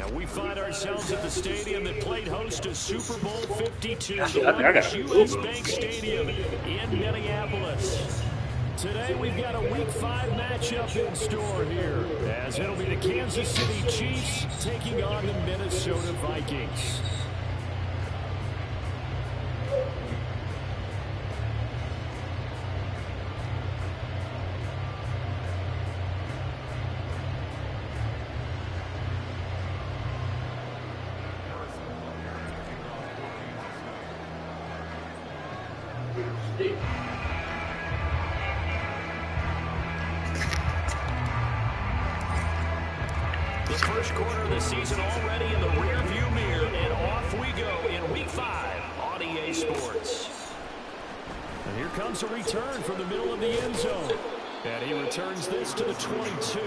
And we find ourselves at the stadium that played host to Super Bowl 52, I got US Bank Stadium in Minneapolis. Today we've got a Week 5 matchup in store here, as it'll be the Kansas City Chiefs taking on the Minnesota Vikings. The first quarter of the season already in the rearview mirror, and off we go in Week 5 on EA Sports. And here comes a return from the middle of the end zone. And he returns this to the 22.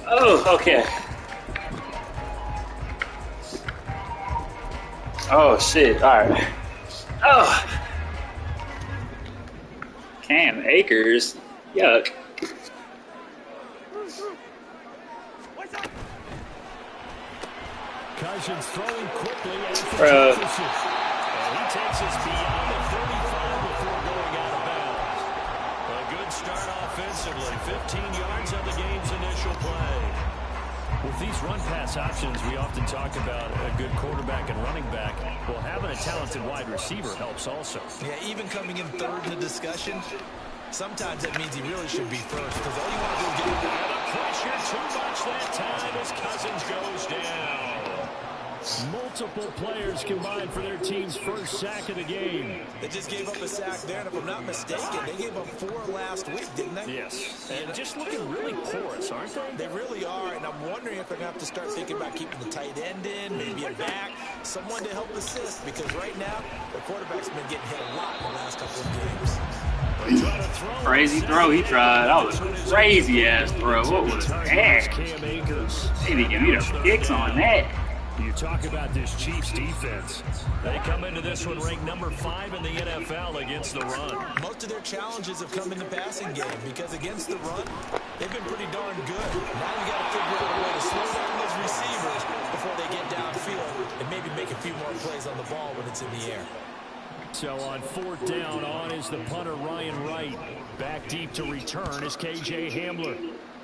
Oh, okay. Oh, shit. All right. Oh. Cam Akers. Yuck. Cousins throwing quickly after Bro. Jefferson. And he takes us beyond the 35 before going out of bounds. A good start offensively. 15 yards on the game's initial play. With these run-pass options, we often talk about a good quarterback and running back. Well, having a talented wide receiver helps also. Yeah, even coming in third in the discussion, sometimes that means he really should be first, because all you want to do is get him. And the pressure too much that time as Cousins goes down. Multiple players combined for their team's first sack of the game. They just gave up a sack there, and if I'm not mistaken, they gave up 4 last week, didn't they? Yes, and just looking really porous, aren't they? They really are, and I'm wondering if they're going to have to start thinking about keeping the tight end in, maybe a back, someone to help assist, because right now, the quarterback's been getting hit a lot in the last couple of games. Crazy throw he tried. That was a crazy-ass throw. What was that? They didn't give me the kicks on that. You talk about this Chiefs defense. They come into this one ranked number 5 in the NFL against the run. Most of their challenges have come in the passing game because against the run, they've been pretty darn good. Now you got to figure out a way to slow down those receivers before they get downfield and maybe make a few more plays on the ball when it's in the air. So on 4th down, on is the punter Ryan Wright. Back deep to return is KJ Hamler.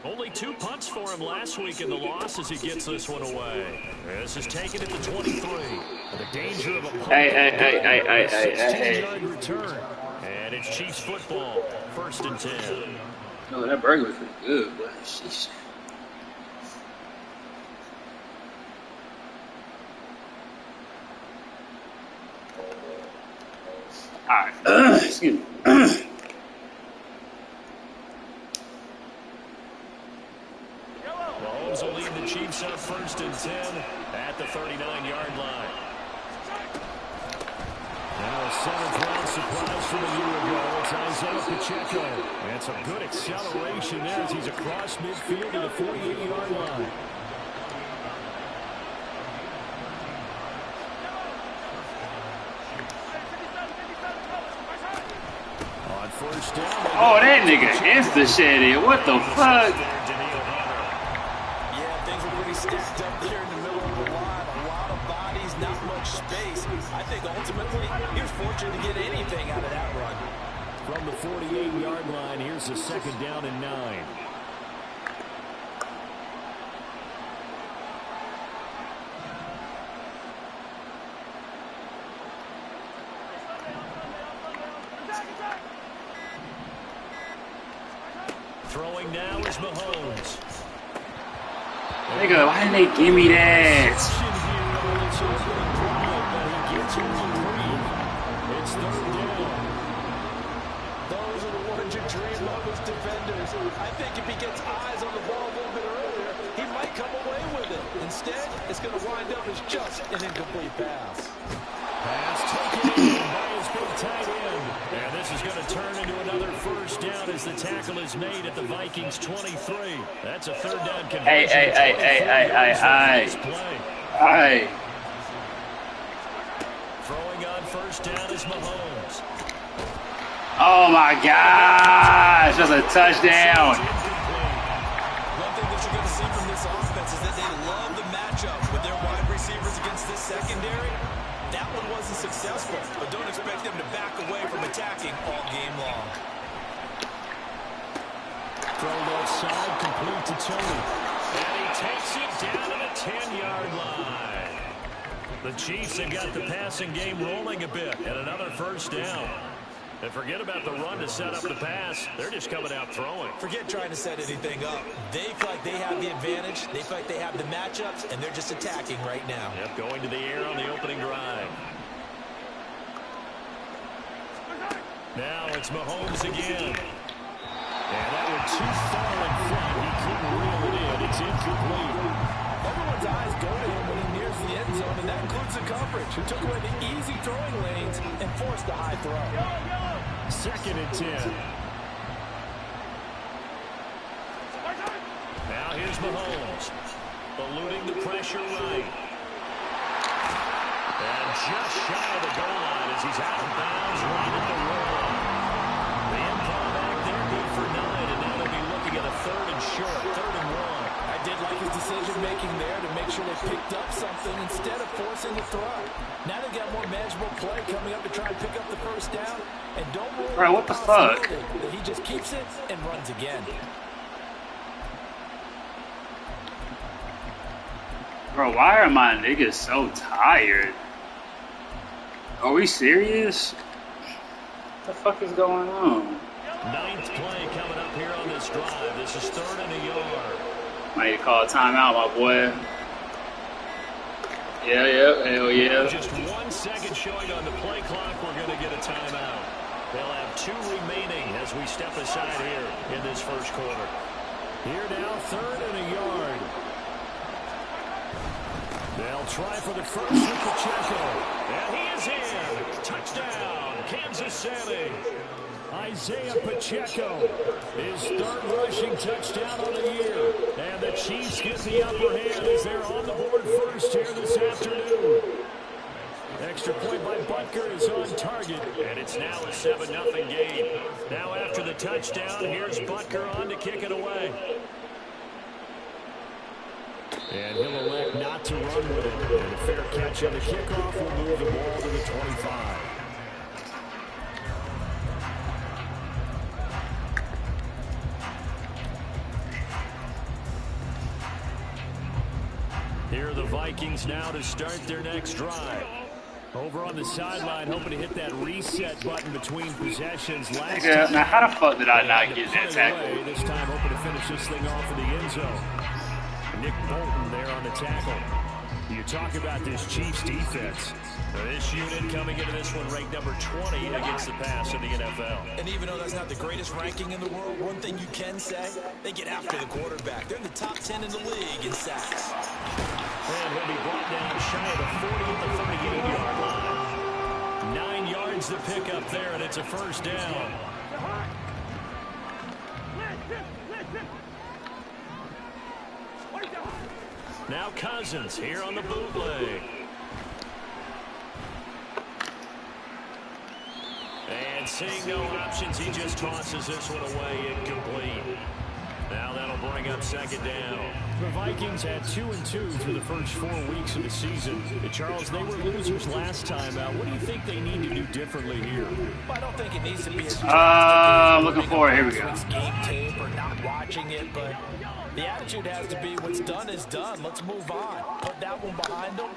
Only 2 punts for him last week in the loss as he gets this one away. This is taken at the 23. The danger of a punt. Hey. 16-yard return. And it's Chiefs football. 1st and 10. Oh, that burger was pretty good, boy. Sheesh. All right. Excuse me. Mahomes will lead the Chiefs up 1st and 10 at the 39-yard line. Now a 7th-round surprise from a year ago. It's Isaiah Pacheco. And some good acceleration there as he's across midfield to the 48-yard line. On 1st down. Oh, that nigga insta-shed it. What the fuck? Stacked up there in the middle of the line, a lot of bodies, not much space. I think ultimately he was fortunate to get anything out of that run. From the 48-yard line, here's the 2nd down and 9. Throwing now is Mahomes. Nigga, why didn't they give me that? It's 3rd down. Those are the ones you dream of as defenders. I think if he gets eyes on the ball a little bit earlier, he might come away with it. Instead, it's going to wind up as just an incomplete pass. Pass taken in by his big tight end. And this is going to turn into another first down as the tackle is made at the Vikings 23. That's a third down conversion. Hey. Throwing on first down is Mahomes. Oh my gosh, that's a touchdown. One thing that you're going to see from this offense is that they love the matchup with their wide receivers against this secondary. That one wasn't successful, but don't expect them to back away from attacking all game long. Throw left side, complete to Tony. And he takes it down to the 10-yard line. The Chiefs have got the passing game rolling a bit, and another first down. And forget about the run to set up the pass. They're just coming out throwing. Forget trying to set anything up. They feel like they have the advantage. They feel like they have the matchups, and they're just attacking right now. Yep, going to the air on the opening drive. Now it's Mahomes again. And that went too far in front. He couldn't reel it in. It's incomplete. Everyone's eyes go to him when he nears the end zone, and that includes the coverage, who took away the easy throwing lanes and forced the high throw. Second and 10. Now here's Mahomes. Eluding the pressure right. And just shy of the goal line as he's out of bounds right at the wall. The improv back there good for 9, and now they'll be looking at a third and short, 3rd and 1. I did like his decision-making there to make sure they picked up something instead of forcing the throw. Now they've got more manageable play coming up to try and pick up the first down. And don't rule Bro, what the fuck? that he just keeps it and runs again. Bro, why are my niggas so tired? Are we serious? What the fuck is going on? 9th play coming up here on this drive. This is 3rd and a yard. Might need to call a timeout, my boy. Yeah, hell yeah. Just 1 second showing on the play clock. We're going to get a timeout. They'll have 2 remaining as we step aside here in this first quarter. Here now, 3rd and a yard. They'll try for the first with Pacheco. And he is in. Touchdown, Kansas City. Isaiah Pacheco, his 3rd rushing touchdown of the year. And the Chiefs get the upper hand as they're on the board first here this afternoon. Extra point by Butker is on target. And it's now a 7-0 game. Now after the touchdown, here's Butker on to kick it away. And he'll elect not to run with it. And a fair catch on the kickoff will move the ball to the 25. Here are the Vikings now to start their next drive. Over on the sideline, hoping to hit that reset button between possessions. Nigga, now how the fuck did I not get that tackle? This time hoping to finish this thing off in the end zone. Nick Bolton there on the tackle. You talk about this Chiefs defense. This unit coming into this one ranked number 20 against the pass in the NFL. And even though that's not the greatest ranking in the world, one thing you can say, they get after the quarterback. They're in the top 10 in the league in sacks. And he'll be brought down shy of the 40 at the 38-yard line. 9 yards to pick up there, and it's a first down. Now Cousins here on the bootleg. And seeing no options, he just tosses this one away, incomplete. Now that'll bring up 2nd down. The Vikings had 2-2 through the first 4 weeks of the season. Charles, they were losers last time out. What do you think they need to do differently here? Well, I don't think it needs to be as I'm looking forward. Here we go. Game tape or not watching it, but the attitude has to be what's done is done. Let's move on. Put that one behind them,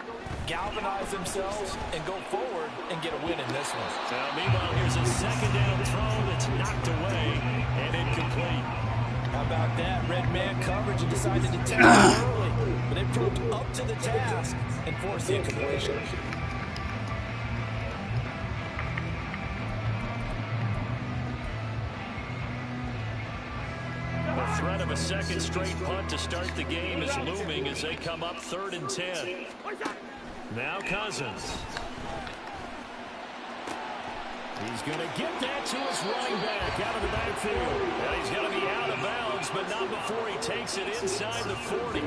galvanize themselves, and go forward and get a win in this one. Now, meanwhile, here's a 2nd down throw that's knocked away and incomplete. How about that? Red man coverage and decided to tackle early, but they proved up to the task and forced the incompletion. The threat of a 2nd straight punt to start the game is looming as they come up 3rd and 10. Now Cousins. He's going to get that to his running back out of the backfield. Well, he's going to be out of bounds, but not before he takes it inside the 40.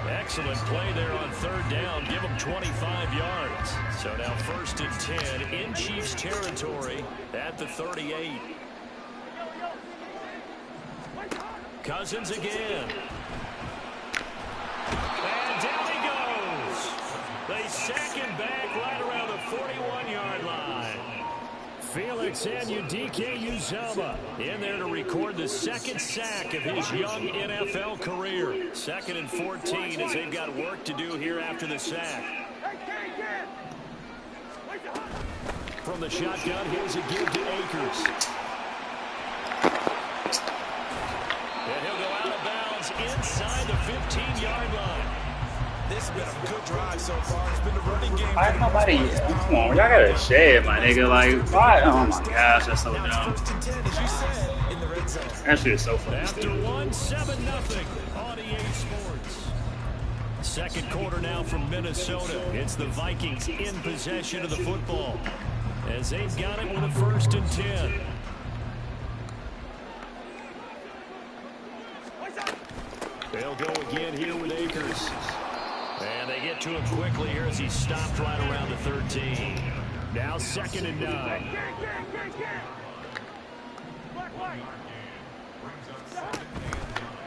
Excellent play there on third down. Give him 25 yards. So now 1st and 10 in Chiefs territory at the 38. Cousins again. And down he goes. They sack him back right around the 41-yard line. Felix Anudike-Uzomah in there to record the second sack of his young NFL career. 2nd and 14 as they've got work to do here after the sack. From the shotgun, here's a give to Akers. And he'll go out of bounds inside the 15-yard line. This has been a good drive so far. It's been a running game. Why is nobody? Come on, y'all gotta shed, my nigga. Like, why? Oh my gosh, that's so dumb. 1st and 10, as you said, in the red zone. That shit is so funny. After 1-7-0 on EA Sports. Second quarter now from Minnesota. It's the Vikings in possession of the football as they've got it with a 1st and 10. They'll go again here with Akers. And they get to him quickly here as he stopped right around the 13. Now 2nd and 9.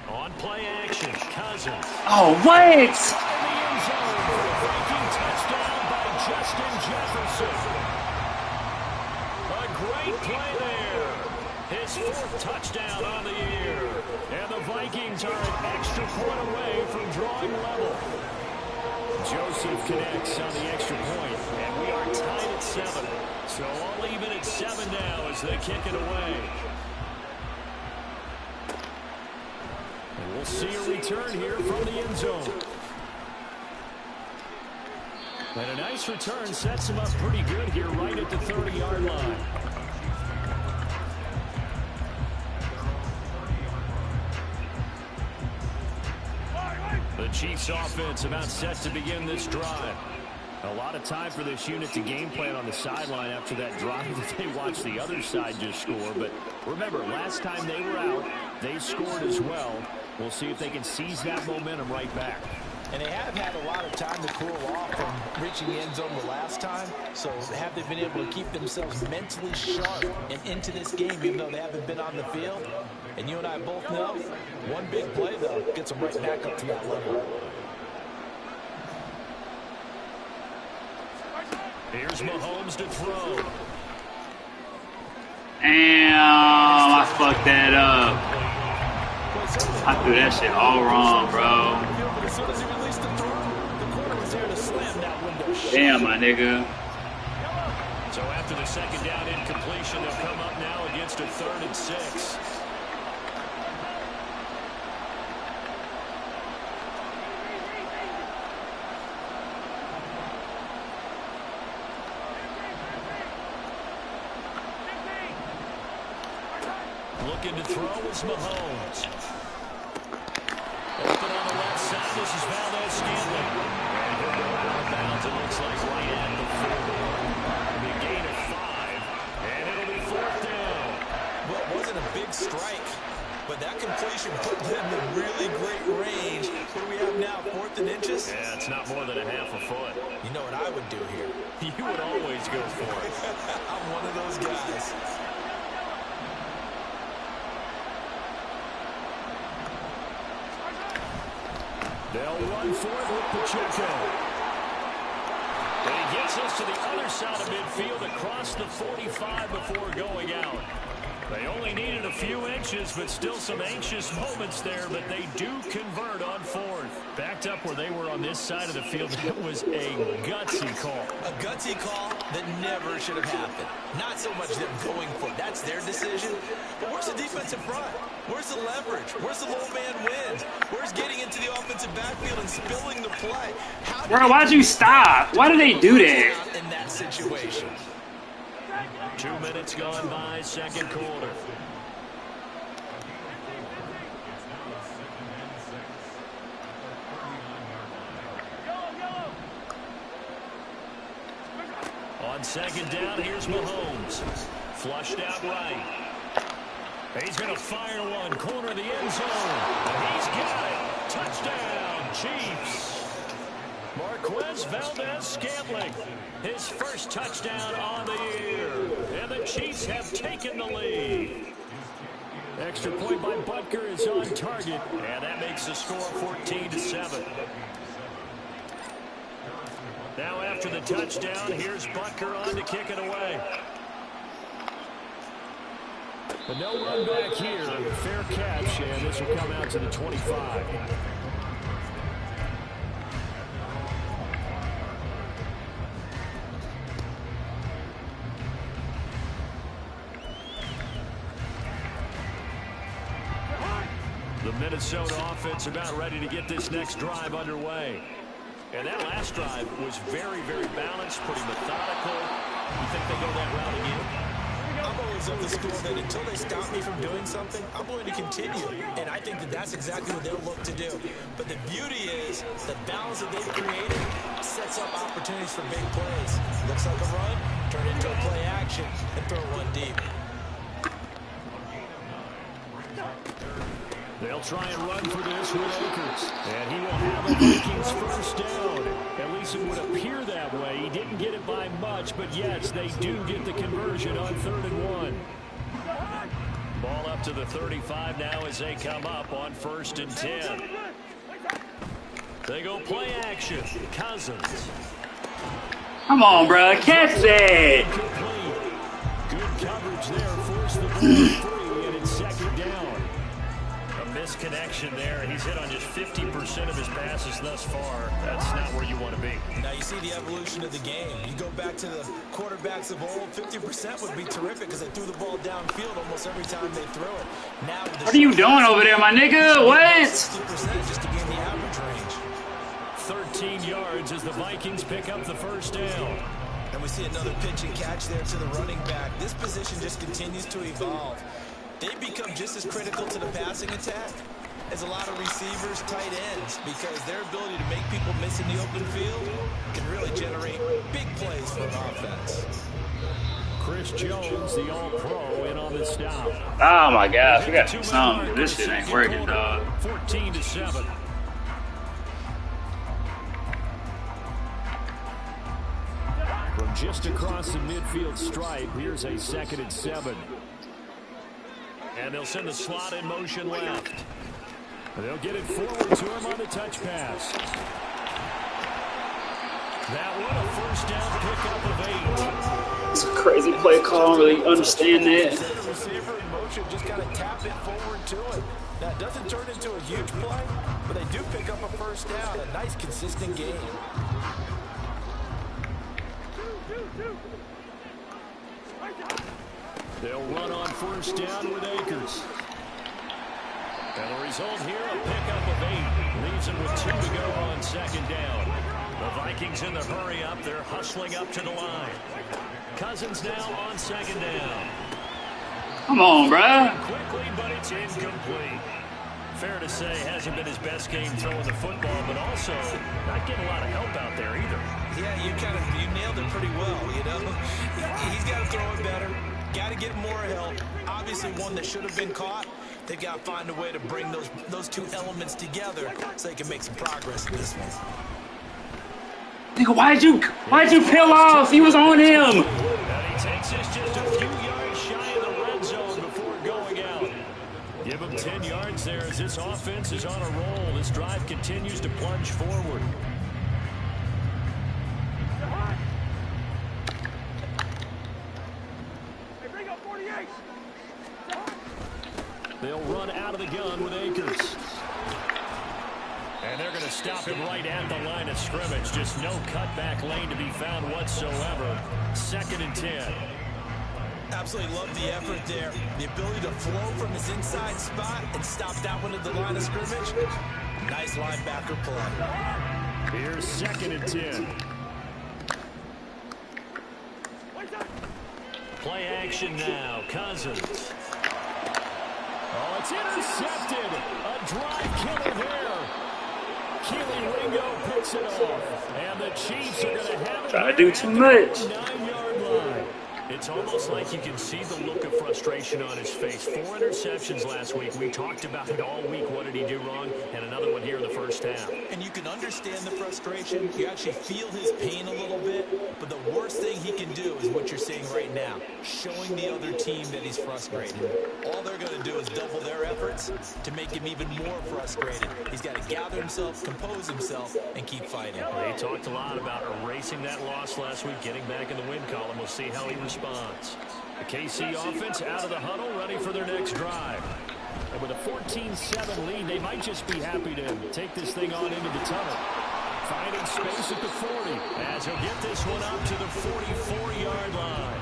On play action, Cousins. Oh, what? Breaking touchdown by Justin Jefferson. A great play there. His 4th touchdown on the year. And the Vikings are an extra point away from drawing level. Joseph connects on the extra point, and we are tied at 7. So all even at 7 now as they kick it away. And we'll see a return here from the end zone. And a nice return sets him up pretty good here right at the 30-yard line. The Chiefs offense about set to begin this drive. A lot of time for this unit to game plan on the sideline after that drive that they watched the other side just score. But remember, last time they were out, they scored as well. We'll see if they can seize that momentum right back. And they have had a lot of time to cool off from reaching the end zone the last time. So have they been able to keep themselves mentally sharp and into this game, even though they haven't been on the field? And you and I both know, one big play, though, gets them right back up to that level. Here's Mahomes to throw. Damn, I fucked that up. I threw that shit all wrong, bro. Damn, my nigga. So after the 2nd down incompletion, they'll come up now against a 3rd and 6. Looking to throw is Mahomes. Open on the left side. This is Valdez-Scantling. And he'll go out of bounds. It looks like right at the 4. Big gain of 5. And it'll be 4th down. Well, it wasn't a big strike, but that completion put them in really great range. What do we have now, 4th and inches? Yeah, it's not more than a half a foot. You know what I would do here? You would always go for it. I'm one of those guys. They'll run for it with Pacheco. And he gets us to the other side of midfield across the 45 before going out. They only needed a few inches, but still some anxious moments there, but they do convert on 4th. Backed up where they were on this side of the field, it was a gutsy call. A gutsy call that never should have happened. Not so much them going for it. That's their decision. But where's the defensive front? Where's the leverage? Where's the low man win? Where's getting into the offensive backfield and spilling the play? Bro, why'd you stop? Why did they do that? In that situation. 2 minutes gone by, 2nd quarter. On second down, here's Mahomes. Flushed out right. He's going to fire one. Corner of the end zone. He's got it. Touchdown, Chiefs. Marquez Valdez-Scantling. His first touchdown on the year. And the Chiefs have taken the lead. Extra point by Butker is on target. And that makes the score 14-7. Now after the touchdown, here's Butker on to kick it away. But no run back here. Fair catch, and this will come out to the 25. The Minnesota offense about ready to get this next drive underway. And that last drive was very, very balanced, pretty methodical. You think they go that route again? I'm always of the school that until they stop me from doing something, I'm going to continue. And I think that that's exactly what they'll look to do. But the beauty is the balance that they've created sets up opportunities for big plays. Looks like a run, turn it into a play action, and throw one deep. They'll try and run for this with Akers. And he will have a Vikings first down. At least it would appear that way. He didn't get it by much, but yes, they do get the conversion on 3rd and 1. Ball up to the 35 now as they come up on 1st and 10. They go play action. Cousins. Come on, bro. Catch that. Good coverage there. Force the ball free, and it's 2nd down. Misconnection there. He's hit on just 50% of his passes thus far. That's not where you want to be. Now you see the evolution of the game. You go back to the quarterbacks of old, 50% would be terrific because they threw the ball downfield almost every time they throw it. Now, what are you doing over there, my nigga? What? 60% just to be in the average range. 13 yards as the Vikings pick up the first down. And we see another pitch and catch there to the running back. This position just continues to evolve. They become just as critical to the passing attack as a lot of receivers, tight ends, because their ability to make people miss in the open field can really generate big plays for an offense. Chris Jones, the All-Pro, in on the stop. Oh my gosh, we got to do something. This shit ain't working, dog. 14-7. From just across the midfield stripe, here's a 2nd and 7. And they'll send the slot in motion left. They'll get it forward to him on the touch pass. That one, a first down pickup of 8. It's a crazy play call. I don't really understand that. The receiver in motion just got to tap it forward to it. Now, it doesn't turn into a huge play, but they do pick up a first down. A nice, consistent game. They'll run on first down with Akers. And the result here, a pickup of 8. Leaves them with 2 to go on 2nd down. The Vikings in the hurry up. They're hustling up to the line. Cousins now on 2nd down. Come on, bro. Quickly, but it's incomplete. Fair to say, hasn't been his best game throwing the football, but also not getting a lot of help out there either. Yeah, you nailed it pretty well, you know. He's got to throw it better. Got to get more help. Obviously, one that should have been caught. They've got to find a way to bring those two elements together so they can make some progress in this one. Nigga, why'd you peel off? He was on him. And he takes us just a few yards shy of the red zone before going out. Give him 10 yards there as this offense is on a roll. This drive continues to plunge forward. They'll run out of the gun with Akers. And they're going to stop him right at the line of scrimmage. Just no cutback lane to be found whatsoever. 2nd and 10. Absolutely love the effort there. The ability to flow from his inside spot and stop that one at the line of scrimmage. Nice linebacker play. Here's 2nd and 10. Play action now. Cousins. Oh, it's intercepted. A drive killer there. Keely Ringo picks it off. And the Chiefs are going to have it. Try to do too much. 9 yards It's almost like you can see the look of frustration on his face. 4 interceptions last week. We talked about it all week. What did he do wrong? And another one here in the first half. And you can understand the frustration. You actually feel his pain a little bit. But the worst thing he can do is what you're seeing right now, showing the other team that he's frustrated. All they're going to do is double their efforts to make him even more frustrated. He's got to gather himself, compose himself, and keep fighting. Well, he talked a lot about erasing that loss last week, getting back in the win column. We'll see how he responds. The KC offense out of the huddle, ready for their next drive. And with a 14-7 lead, they might just be happy to take this thing on into the tunnel. Finding space at the 40 as he'll get this one up to the 44-yard line.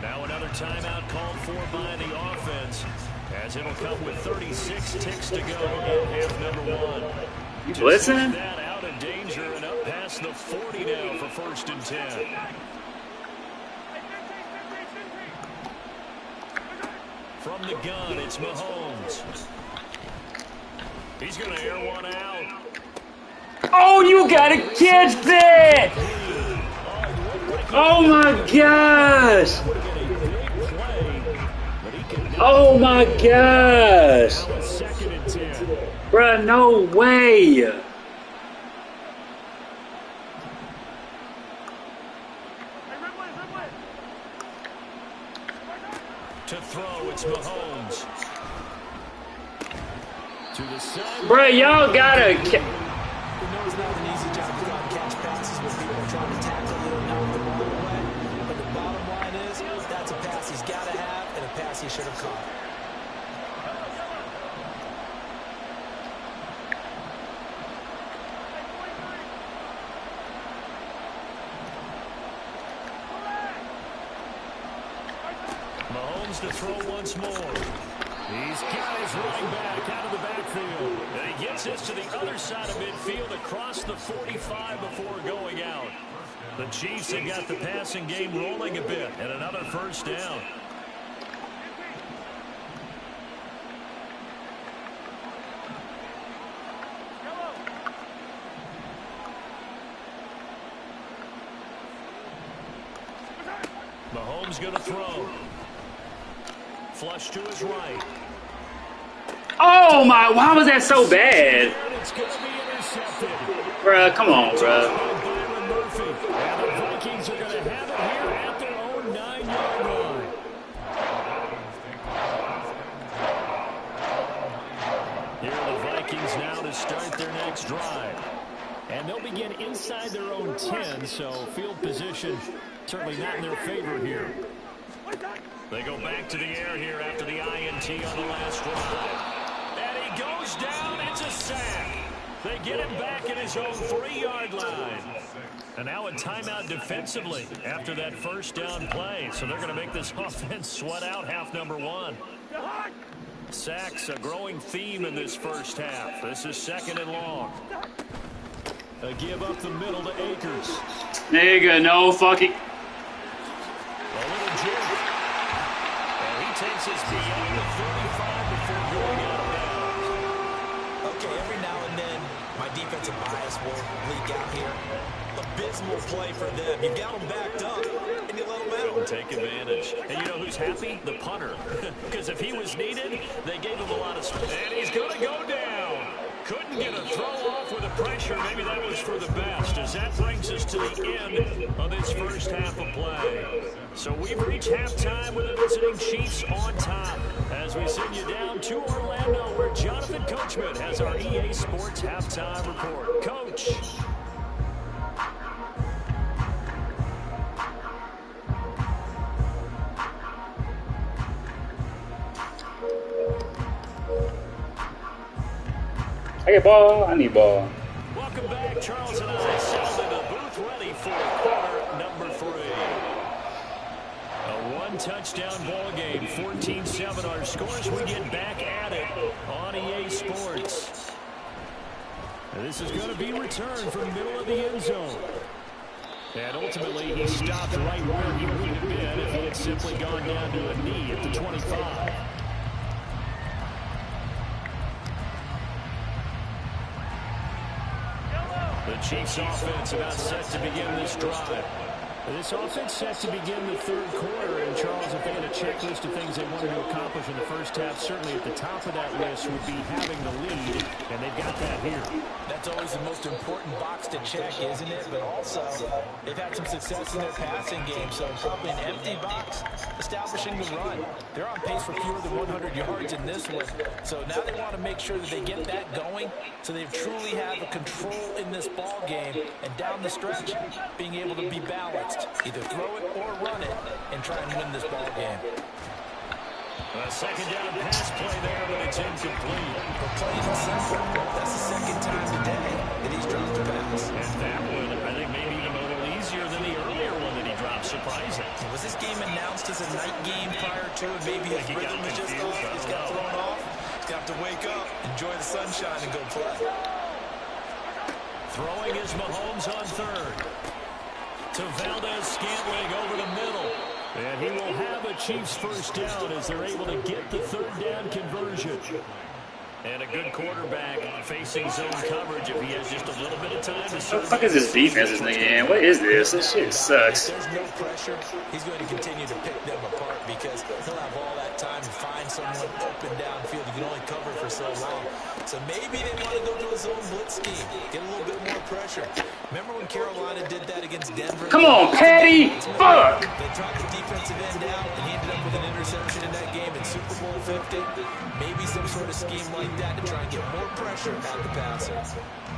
Now another timeout called for by the offense as it'll come with 36 ticks to go in half number 1. You listening? That out of danger and up past the 40 now for 1st and 10. From the gun, it's Mahomes. He's going to air one out. Oh, you got to catch that! Oh, my gosh! Oh, my gosh! Bruh, no way! To throw, it's Mahomes. To the side. Bro, y'all gotta. We know it's not an easy job to try and catch passes when people are trying to tackle you and knock the ball away. But the bottom line is, that's a pass he's got to have and a pass he should have caught. To throw once more. He's got his running back out of the backfield. And he gets this to the other side of midfield across the 45 before going out. The Chiefs have got the passing game rolling a bit and another 1st down. Mahomes going to throw. Flush to his right. Oh my, why was that so bad? Bruh, come on, bruh. And the Vikings are going to have it here at their own 9-yard line. Here are the Vikings now to start their next drive. And they'll begin inside their own 10, so field position certainly not in their favor here. They go back to the air here after the INT on the last drive. And he goes down. It's a sack. They get him back in his own 3-yard line. And now a timeout defensively after that 1st down play. So they're going to make this offense sweat out half number 1. Sacks, a growing theme in this first half. This is 2nd and long. A give up the middle to Akers. Nigga, no fucking... A little jerk. Takes us beyond the 35 before going out of bounds. Okay, every now and then, my defensive bias will leak out here. Abysmal play for them. You got them backed up, and you let them out. Don't take advantage. And you know who's happy? The punter. Because if he was needed, they gave him a lot of space. And he's going to go down. Couldn't get a throw off with the pressure. Maybe that was for the best, as that brings us to the end of this first half of play. So we've reached halftime with the visiting Chiefs on top as we send you down to Orlando, where Jonathan Coachman has our EA Sports halftime report. Coach. I get ball. I need ball. Welcome back. Charles and I settled into the booth ready for quarter number 3. A one-touchdown ball game, 14-7 our scores. We get back at it on EA Sports. And this is going to be returned from the middle of the end zone. And ultimately, he stopped right where he would have been if he had simply gone down to a knee at the 25. The Chiefs offense about set to begin this drive. This offense set to begin the third quarter, and Charles, if they had a checklist of things they wanted to accomplish in the first half, certainly at the top of that list would be having the lead, and they've got that here. That's always the most important box to check, isn't it? But also, they've had some success in their passing game, so probably an empty box establishing the run. They're on pace for fewer than 100 yards in this one, so now they want to make sure that they get that going so they truly have a control in this ball game, and down the stretch, being able to be balanced. Either throw it or run it and try and win this ball game. A second down pass play there, but it's incomplete. But plain and simple, that's the second time today that he's dropped a pass. And that one, I think, maybe even a little easier than the earlier one that he dropped, surprising. Was this game announced as a night game prior to it? Maybe his rhythm was just off. He's got thrown off. He's got to wake up, enjoy the sunshine, and go play. Throwing is Mahomes on third. To Valdez-Scantling over the middle. And he will have a Chiefs first down as they're able to get the third down conversion. And a good quarterback facing zone coverage if he has just a little bit of time to serve. What the fuck is this defense this nigga in? What is this? This shit sucks. If there's no pressure, he's going to continue to pick them apart because he'll have all that time to find someone open downfield. You can only cover for so long. So maybe they want to go to a zone blitz scheme, get a little bit more pressure. Remember when Carolina did that against Denver? Come on, Patty! Fuck! They dropped the defensive end out, and he ended up with an interception in that game in Super Bowl 50. Maybe some sort of scheme like that to try and get more pressure at the passer.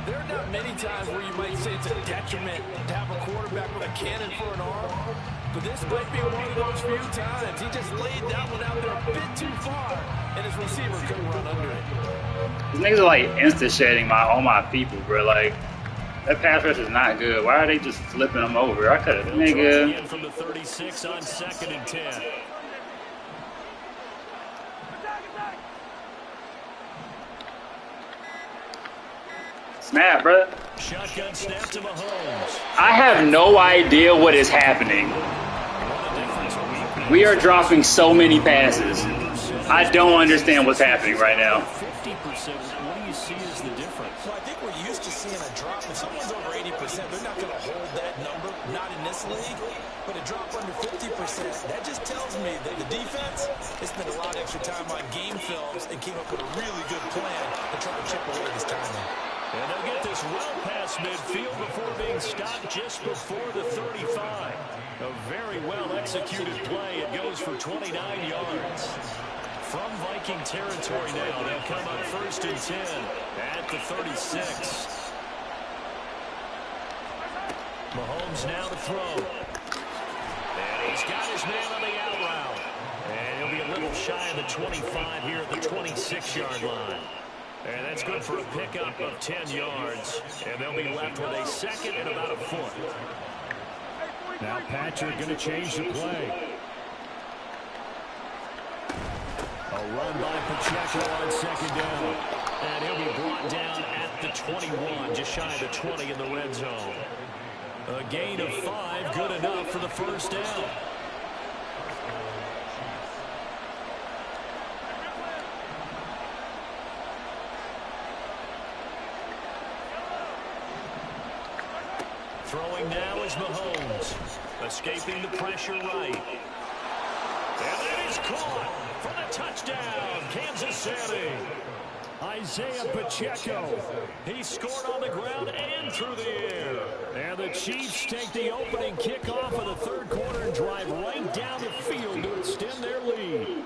There are not many times where you might say it's a detriment to have a quarterback with a cannon for an arm, but this might be one of those few times. He just laid that one out there a bit too far, and his receiver couldn't run under it. These niggas are like insta-shedding all my people, bro. Like, that pass rush is not good. Why are they just flipping them over? I could have, nigga. From the 36 on 2nd and 10. Snap, bro. Shotgun snap to Mahomes. I have no idea what is happening. We are dropping so many passes. I don't understand what's happening right now. 50%. What do you see as the difference? Well, I think we're used to seeing a drop. If someone's over 80%, they're not going to hold that number, not in this league. But a drop under 50%, that just tells me that the defense has spent a lot of extra time on game films and came up with a really good plan to try to chip away this timing. And they'll get this well past midfield before being stopped just before the 35. A very well executed play. It goes for 29 yards. From Viking territory now, they'll come up 1st and 10 at the 36. Mahomes now to throw. And he's got his man on the out route. And he'll be a little shy of the 25 here at the 26-yard line. And that's good for a pickup of 10 yards. And they'll be left with a second and about a foot. Now Patrick going to change the play. A run by Pacheco on 2nd down. And he'll be brought down at the 21, just shy of the 20 in the red zone. A gain of 5, good enough for the first down. Throwing now is Mahomes. Escaping the pressure right. And that is caught for the touchdown, Kansas City. Isaiah Pacheco. He scored on the ground and through the air. And the Chiefs take the opening kickoff of the third quarter and drive right down the field to extend their lead.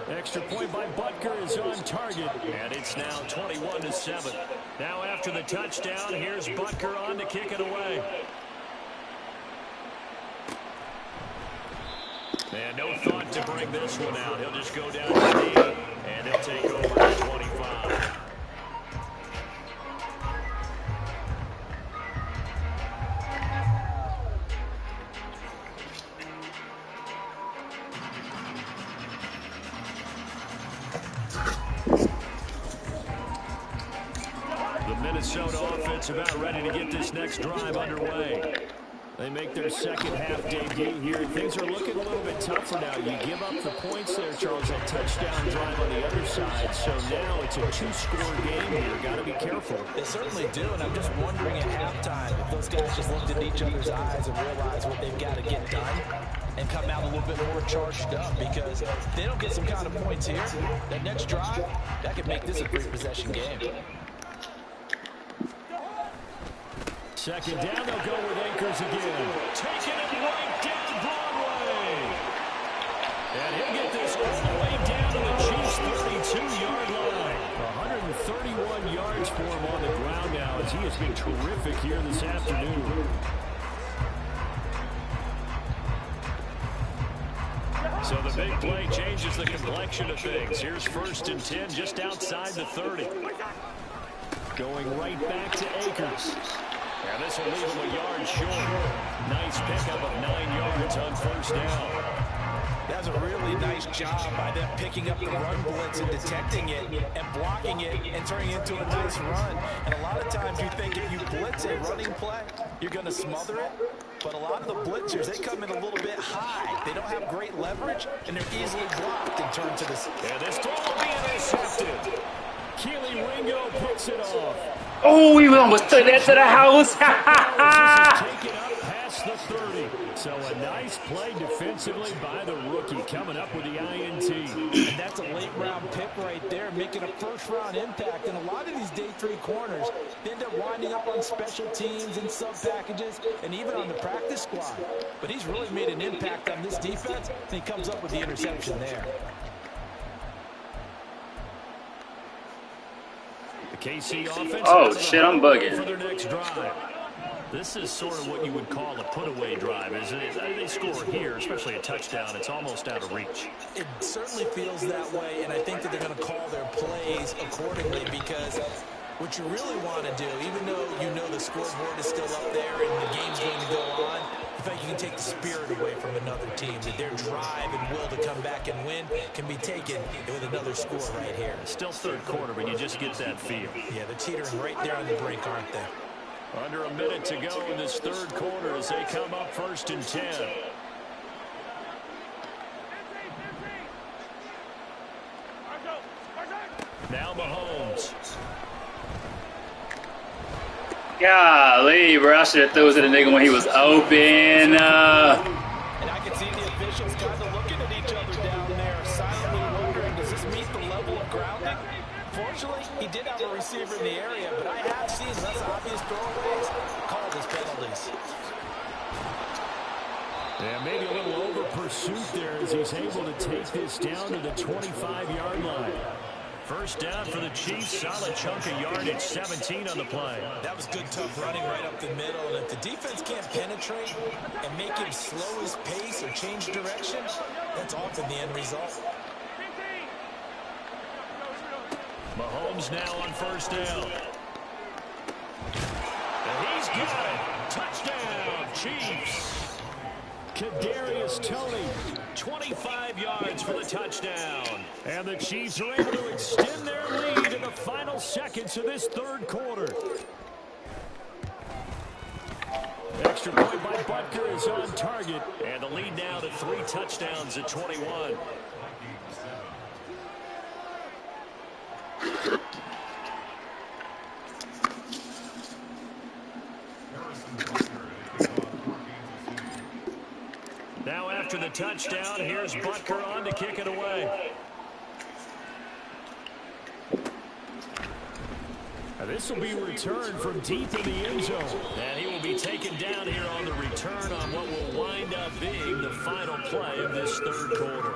Extra point by Butker is on target, and it's now 21-7. Now after the touchdown, here's Butker on to kick it away. And no thought to bring this one out. He'll just go down to the knee, and he'll take over at 25. The Minnesota offense about ready to get this next drive underway. They make their second half debut here. Things are looking a little bit tougher now. You give up the points there, Charles, that touchdown drive on the other side. So now it's a two-score game here. Got to be careful. They certainly do, and I'm just wondering at halftime if those guys just looked in each other's eyes and realized what they've got to get done and come out a little bit more charged up, because if they don't get some kind of points here, that next drive, that could make this a three-possession game. Second down, they'll go with Akers again. Taking it right down Broadway. And he'll get this all the way down to the Chiefs' 32-yard line. 131 yards for him on the ground now, as he has been terrific here this afternoon. So the big play changes the complexion of things. Here's 1st and 10 just outside the 30. Going right back to Akers. And this will leave him a yard short. Nice pickup of 9 yards on 1st down. That's a really nice job by them picking up the run blitz and detecting it and blocking it and turning it into a nice run. And a lot of times you think if you blitz a running play, you're going to smother it. But a lot of the blitzers, they come in a little bit high. They don't have great leverage, and they're easily blocked in terms of this. And this throw will be intercepted. Keely Ringo picks it off. Oh, we almost took that to the house. Take it up past the 30. So a nice play defensively by the rookie, coming up with the INT. And that's a late-round pick right there, making a first-round impact. And a lot of these day 3 corners, they end up winding up on special teams and sub-packages and even on the practice squad. But he's really made an impact on this defense, and he comes up with the interception there. The KC offense. Oh, shit, I'm bugging. For their next drive. This is sort of what you would call a put-away drive, isn't it? They score here, especially a touchdown. It's almost out of reach. It certainly feels that way, and I think that they're going to call their plays accordingly, because what you really want to do, even though you know the scoreboard is still up there and the game's going to go on, in fact, you can take the spirit away from another team, that their drive and will to come back and win can be taken with another score right here. Still third quarter, but you just get that feel. Yeah, they're teetering right there on the brink, aren't they? Under a minute to go in this third quarter as they come up 1st and 10. Now Mahomes. Golly, bro, I should have thrown it to the nigga when he was open. And I can see the officials kind of looking at each other down there, silently wondering, does this meet the level of grounding? Fortunately, he did have a receiver in the area, but I have seen less obvious throwaways called as penalties. Yeah, maybe a little over pursuit there as he's able to take this down to the 25-yard line. First down for the Chiefs. Solid chunk of yardage, 17 on the play. That was good, tough running right up the middle. And if the defense can't penetrate and make him slow his pace or change direction, that's often the end result. Mahomes now on 1st down. And he's got it. Touchdown, Chiefs. Kadarius Toney, 25 yards for the touchdown. And the Chiefs are able to extend their lead in the final seconds of this third quarter. Extra point by Butker is on target. And the lead now to 3 touchdowns at 21. Now after the touchdown, here's Butker on to kick it away. And this will be returned from deep in the end zone. And he will be taken down here on the return on what will wind up being the final play of this third quarter.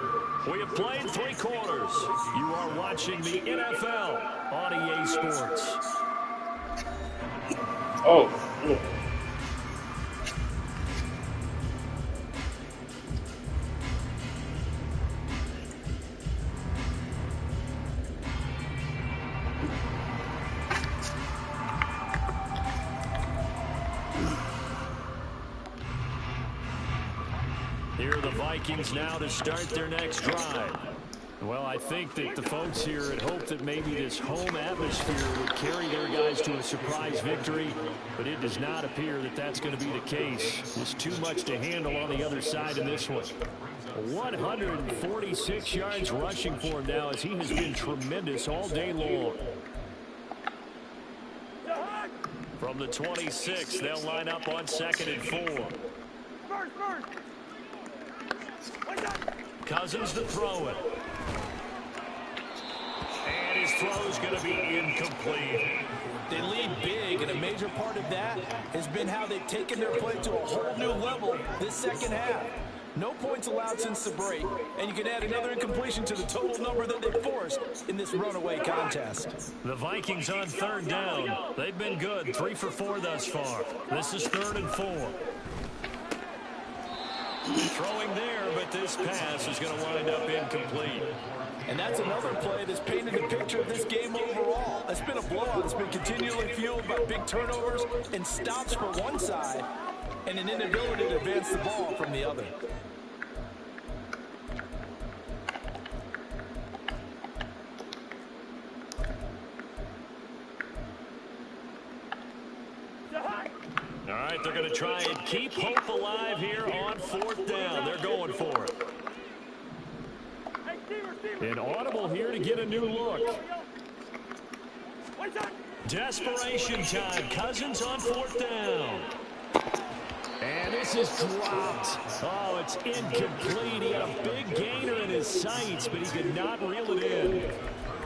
We have played 3 quarters. You are watching the NFL on EA Sports. Oh. Here are the Vikings now to start their next drive. Well, I think that the folks here had hoped that maybe this home atmosphere would carry their guys to a surprise victory, but it does not appear that that's going to be the case. Just too much to handle on the other side in this one. 146 yards rushing for him now as he has been tremendous all day long. From the 26, they'll line up on 2nd and 4. Cousins to throw it. And his throw is going to be incomplete. They lead big, and a major part of that has been how they've taken their play to a whole new level this second half. No points allowed since the break, and you can add another incompletion to the total number that they forced in this runaway contest. The Vikings on 3rd down. They've been good, 3 for 4 thus far. This is 3rd and 4. Throwing there, but this pass is going to wind up incomplete. And that's another play that's painted the picture of this game overall. It's been a blowout. It's been continually fueled by big turnovers and stops for one side and an inability to advance the ball from the other. All right, they're going to try and keep hope alive here on 4th down. They're going for it. An audible here to get a new look. Desperation time. Cousins on 4th down. And this is dropped. Oh, it's incomplete. He had a big gainer in his sights, but he could not reel it in.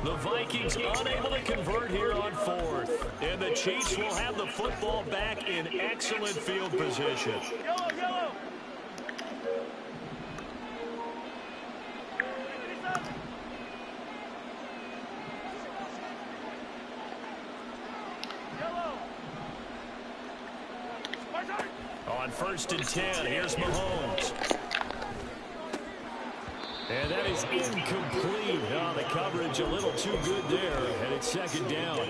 The Vikings unable to convert here on 4th. And the Chiefs will have the football back in excellent field position. Yellow. On 1st and 10, here's Mahomes. And that is incomplete. Oh, the coverage a little too good there, and it's 2nd down.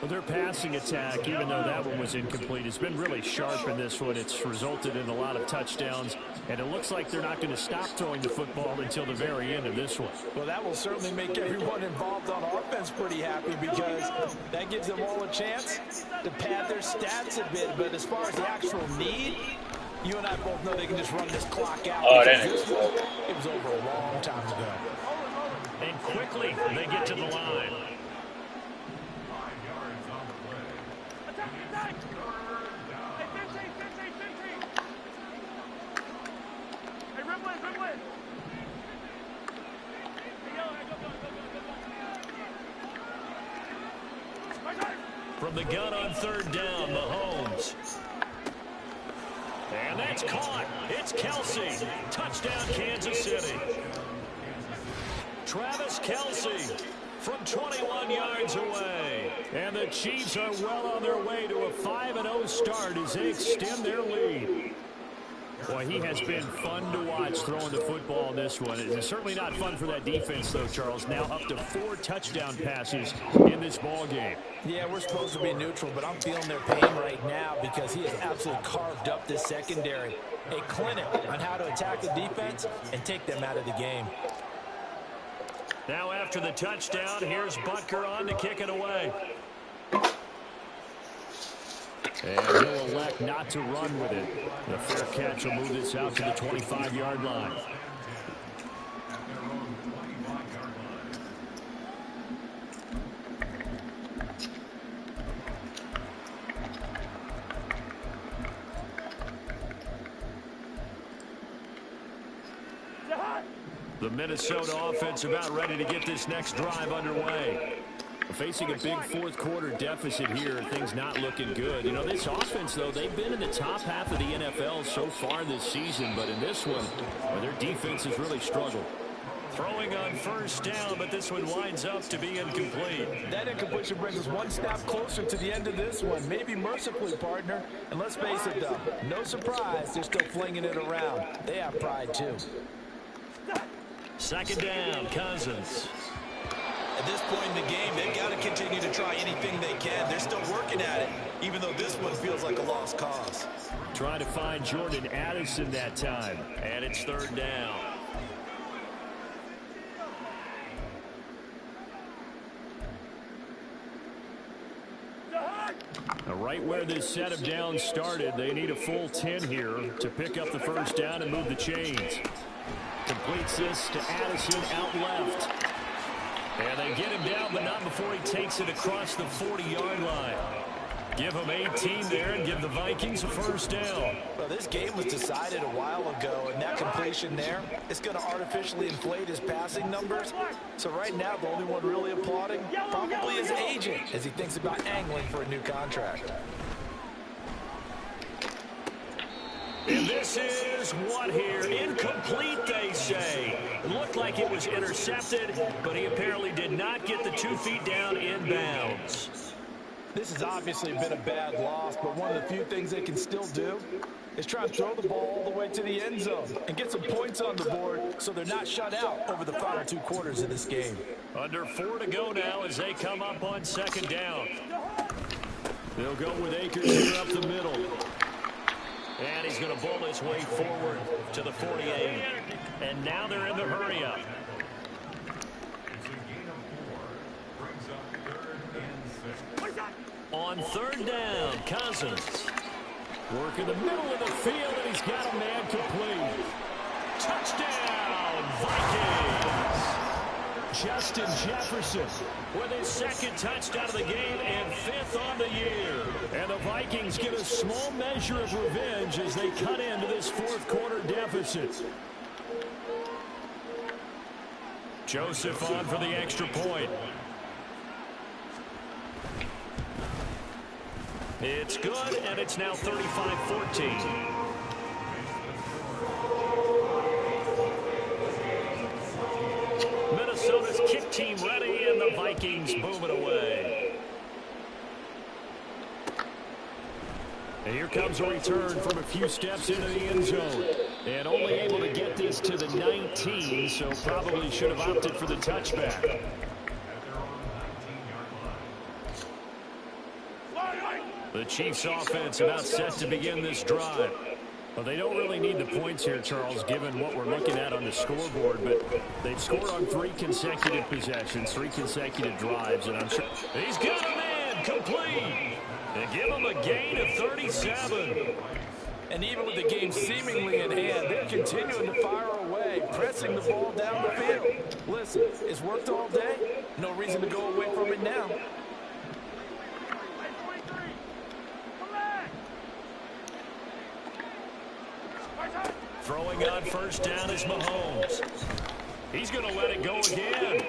Well, their passing attack, even though that one was incomplete, has been really sharp in this one. It's resulted in a lot of touchdowns, and it looks like they're not going to stop throwing the football until the very end of this one. Well, that will certainly make everyone involved on offense pretty happy because that gives them all a chance to pad their stats a bit. But as far as the actual need, you and I both know they can just run this clock out. Oh, that this one, it was over a long time ago. And quickly, they get to the line. From the gun on 3rd down, Mahomes. And that's caught. It's Kelsey. Touchdown, Kansas City. Travis Kelsey from 21 yards away. And the Chiefs are well on their way to a 5-0 start as they extend their lead. Boy, he has been fun to watch throwing the football in this one. It's certainly not fun for that defense, though, Charles. Now up to 4 touchdown passes in this ball game. Yeah, we're supposed to be neutral, but I'm feeling their pain right now because he has absolutely carved up this secondary. A clinic on how to attack the defense and take them out of the game. Now after the touchdown, here's Butker on to kick it away. And he'll elect not to run with it. The fair catch will move this out to the 25-yard line. The Minnesota offense about ready to get this next drive underway. Facing a big fourth-quarter deficit here, things not looking good. You know, this offense, though, they've been in the top half of the NFL so far this season, but in this one, well, their defense has really struggled. Throwing on 1st down, but this one winds up to be incomplete. That incompletion brings us one step closer to the end of this one. Maybe mercifully, partner. And let's face it, though, no surprise, they're still flinging it around. They have pride, too. 2nd down, Cousins. At this point in the game, they've got to continue to try anything they can. They're still working at it, even though this one feels like a lost cause. Trying to find Jordan Addison that time, and it's 3rd down. right where this set of downs started. They need a full 10 here to pick up the first down and move the chains. Completes this to Addison out left. And they get him down, but not before he takes it across the 40-yard line. Give him 18 there and give the Vikings a first down. Well, this game was decided a while ago, and that completion there is going to artificially inflate his passing numbers. So right now, the only one really applauding probably his agent as he thinks about angling for a new contract. And this is what here? Incomplete, they say. It looked like it was intercepted, but he apparently did not get the 2 feet down in bounds. This has obviously been a bad loss, but one of the few things they can still do is try and throw the ball all the way to the end zone and get some points on the board so they're not shut out over the final 2 quarters of this game. Under 4 to go now as they come up on second down. They'll go with Akers here up the middle. And he's going to bowl his way forward to the 48. And now they're in the hurry-up. On third down, Cousins. Work in the middle of the field, and he's got a man complete. Touchdown, Vikings! Justin Jefferson with his second touchdown of the game and 5th on the year. And the Vikings get a small measure of revenge as they cut into this 4th quarter deficit. Joseph on for the extra point. It's good, and it's now 35-14. Minnesota's kick team ready, and the Vikings move it away. And here comes a return from a few steps into the end zone. And only able to get this to the 19, so probably should have opted for the touchback. The Chiefs offense about set to begin this drive. Well, they don't really need the points here, Charles, given what we're looking at on the scoreboard, but they've scored on 3 consecutive possessions, 3 consecutive drives, and I'm sure he's got a man complete. They give him a gain of 37. And even with the game seemingly in hand, they're continuing to fire away, pressing the ball down the field. Listen, it's worked all day. No reason to go away from it now. Throwing on first down is Mahomes. He's going to let it go again.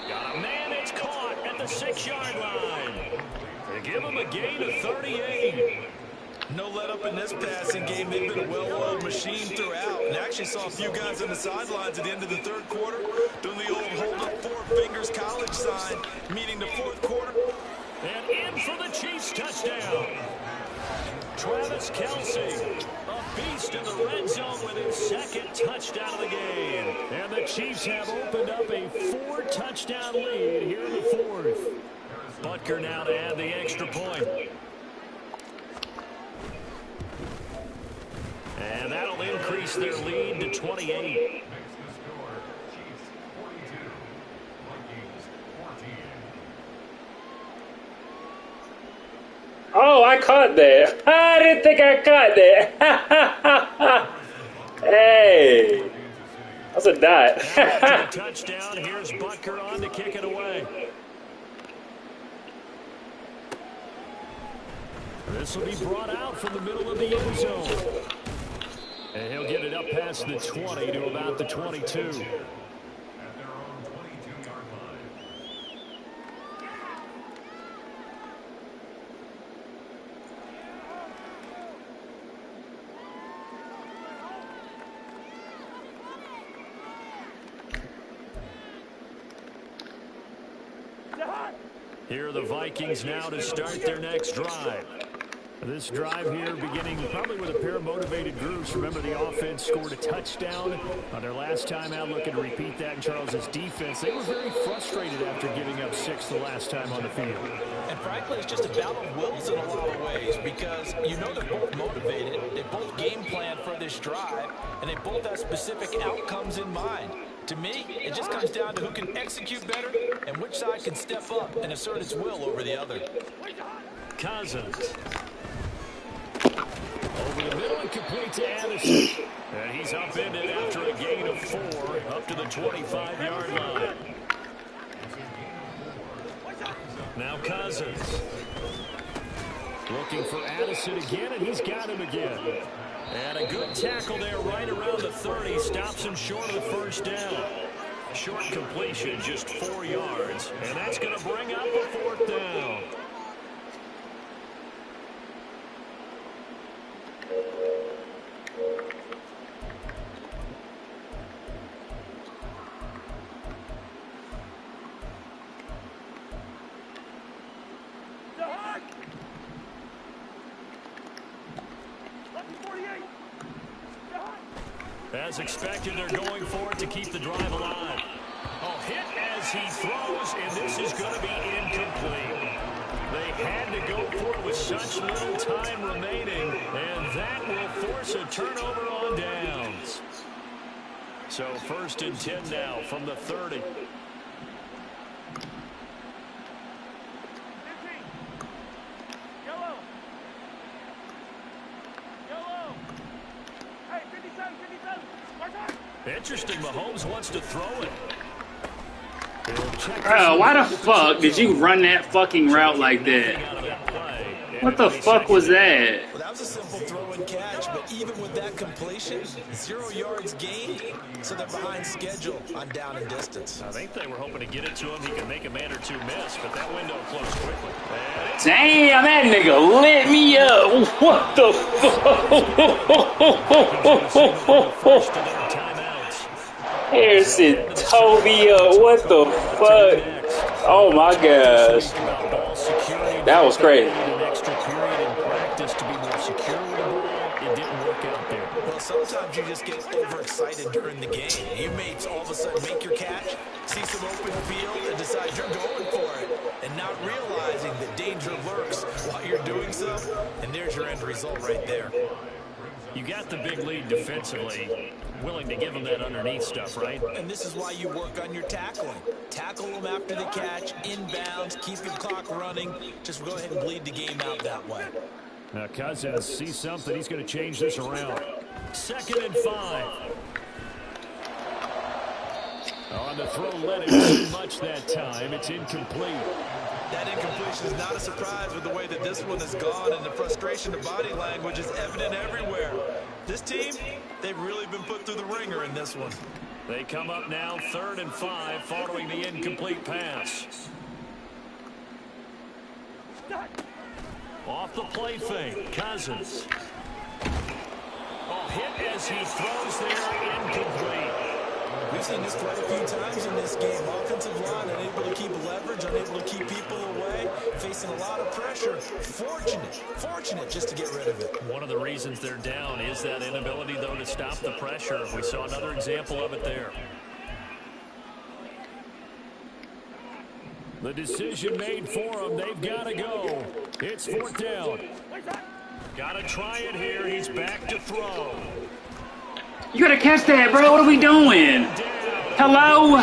Got a man that's caught at the 6-yard line. They give him a gain of 38. No let up in this passing game. They've been a well-oiled machine throughout. And actually saw a few guys on the sidelines at the end of the 3rd quarter doing the old hold up 4 fingers college sign, meaning the 4th quarter. And in for the Chiefs touchdown. Travis Kelce, a beast in the red zone with his 2nd touchdown of the game. And the Chiefs have opened up a 4-touchdown lead here in the 4th. Butker now to add the extra point. And that'll increase their lead to 28. Oh, I caught that. I didn't think I caught that. Hey. That's a dot. Touchdown. Here's Butker on to kick it away. This will be brought out from the middle of the end zone. And he'll get it up past the 20 to about the 22. Here are the Vikings now to start their next drive. This drive here beginning probably with a pair of motivated groups. Remember, the offense scored a touchdown on their last time out, looking to repeat that in Charles's defense. They were very frustrated after giving up 6 the last time on the field. And frankly, it's just a battle of wills in a lot of ways because you know they're both motivated. They both game plan for this drive, and they both have specific outcomes in mind. To me, it just comes down to who can execute better and which side can step up and assert its will over the other. Cousins. Over the middle and complete to Addison. And he's upended after a gain of 4 up to the 25-yard line. Now Cousins. Looking for Addison again, and he's got him again. And a good tackle there right around the 30. Stops him short of the first down. Short completion, just 4 yards. And that's going to bring up a 4th down. As expected, they're going for it to keep the drive alive. Oh, hit as he throws, and this is going to be incomplete. They had to go for it with such little time remaining, and that will force a turnover on downs. So 1st and 10 now from the 30. Interesting, Mahomes wants to throw it. Bro, why the fuck did you run that fucking route like that? What the fuck was that? Well, that was a simple throw and catch, but even with that completion, 0 yards gained, so they're behind schedule on down and distance. I think they were hoping to get it to him. He could make a man or two miss, but that window closed quickly. Damn, that nigga lit me up. What the fuck? Harrison tore me up. What the fuck? Oh my gosh. That was crazy. Well, sometimes you just get overexcited during the game. You may all of a sudden make your catch, see some open field, and decide you're going for it. And not realizing that danger lurks while you're doing so. And there's your end result right there. You got the big lead defensively. Willing to give them that underneath stuff, right? And this is why you work on your tackling. Tackle them after the catch, inbounds, keep your clock running. Just go ahead and bleed the game out that way. Now Cousins sees something. He's going to change this around. 2nd and 5. On the throw, let it too much that time. It's incomplete. That incompletion is not a surprise with the way that this one has gone, and the frustration of body language is evident everywhere. This team, they've really been put through the ringer in this one. They come up now 3rd and 5 following the incomplete pass. Off the play fake, Cousins. Oh, hit as he throws there, incomplete. We've seen this quite a few times in this game. Offensive line unable to keep leverage, unable to keep people away, facing a lot of pressure. Fortunate just to get rid of it. One of the reasons they're down is that inability, though, to stop the pressure. We saw another example of it there. The decision made for them. They've got to go. It's 4th down. Got to try it here. He's back to throw. You gotta catch that, bro. What are we doing? Hello?